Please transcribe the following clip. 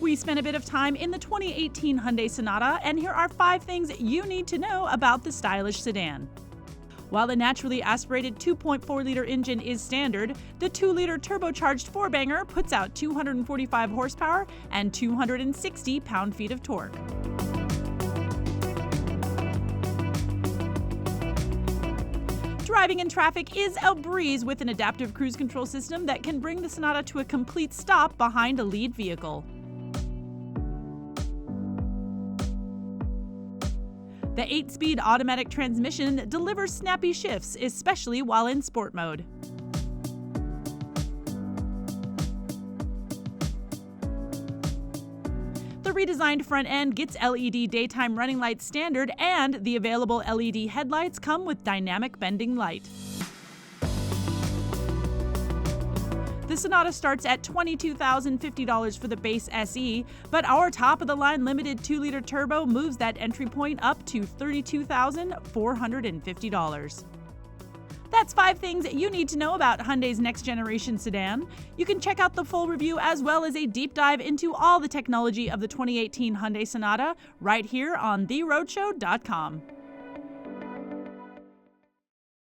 We spent a bit of time in the 2018 Hyundai Sonata, and here are 5 things you need to know about the stylish sedan. While the naturally aspirated 2.4-liter engine is standard, the 2-liter turbocharged four-banger puts out 245 horsepower and 260 pound-feet of torque. Driving in traffic is a breeze with an adaptive cruise control system that can bring the Sonata to a complete stop behind a lead vehicle. The 8-speed automatic transmission delivers snappy shifts, especially while in sport mode. The redesigned front end gets LED daytime running lights standard, and the available LED headlights come with dynamic bending light. The Sonata starts at $22,050 for the base SE, but our top-of-the-line limited 2-liter turbo moves that entry point up to $32,450. That's 5 things you need to know about Hyundai's next-generation sedan. You can check out the full review as well as a deep dive into all the technology of the 2018 Hyundai Sonata right here on theroadshow.com.